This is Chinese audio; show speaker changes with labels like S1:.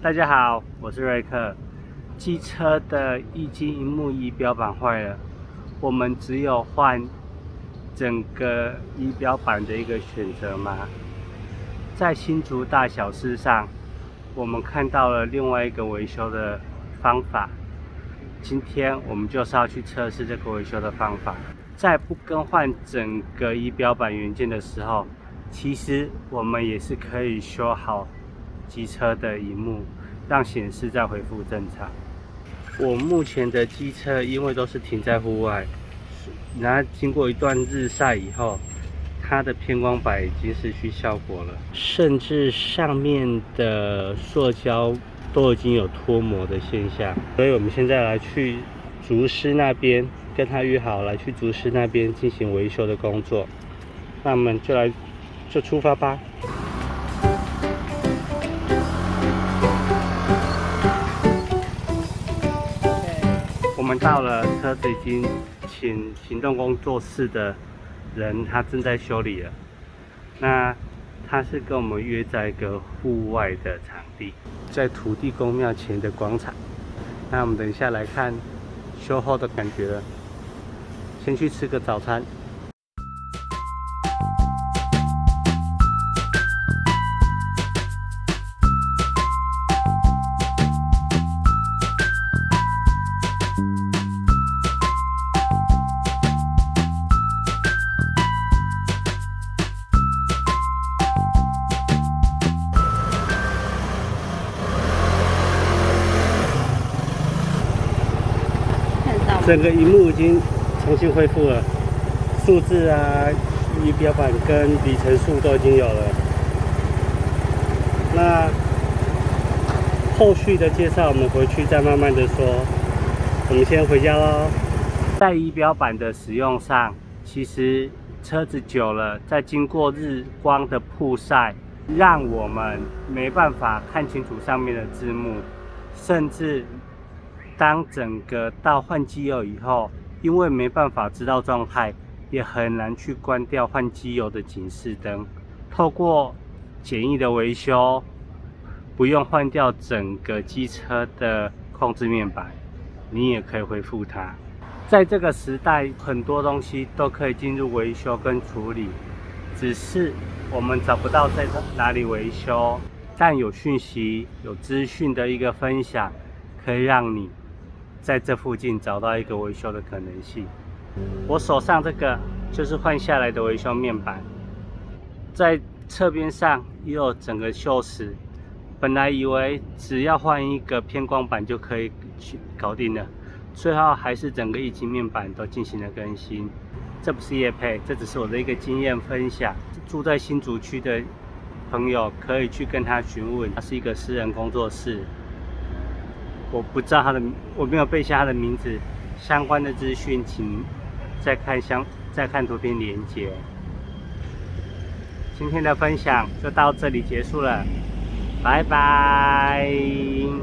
S1: 大家好，我是瑞克。机车的液晶萤幕仪表板坏了，我们只有换整个仪表板的一个选择吗？在新竹大小事上，我们看到了另外一个维修的方法。今天我们就是要去测试这个维修的方法。在不更换整个仪表板元件的时候，其实我们也是可以修好机车的萤幕，让显示再恢复正常。我目前的机车因为都是停在户外，然后经过一段日晒以后，它的偏光板已经失去效果了，甚至上面的塑胶都已经有脱模的现象。所以我们现在来去竹师那边，跟他约好来去竹师那边进行维修的工作。那我们就出发吧。我们到了，车子已经请行动工作室的人，他正在修理了。那他是跟我们约在一个户外的场地，在土地公庙前的广场。那我们等一下来看修后的感觉了。先去吃个早餐。整个萤幕已经重新恢复了，数字啊、仪表板跟里程数都已经有了。那后续的介绍我们回去再慢慢的说。我们先回家咯。在仪表板的使用上，其实车子久了，在经过日光的曝晒，让我们没办法看清楚上面的字幕，甚至当整个到换机油以后，因为没办法知道状态，也很难去关掉换机油的警示灯。透过简易的维修，不用换掉整个机车的控制面板，你也可以恢复它。在这个时代，很多东西都可以进入维修跟处理，只是我们找不到在哪里维修。但有讯息、有资讯的一个分享，可以让你在这附近找到一个维修的可能性。我手上这个就是换下来的维修面板，在侧边上也有整个锈蚀。本来以为只要换一个偏光板就可以去搞定了，最后还是整个液晶面板都进行了更新。这不是业配，这只是我的一个经验分享。住在新竹区的朋友可以去跟他询问，他是一个私人工作室。我不知道我没有背下他的名字。相关的资讯，请再看图片连结。今天的分享就到这里结束了，拜拜。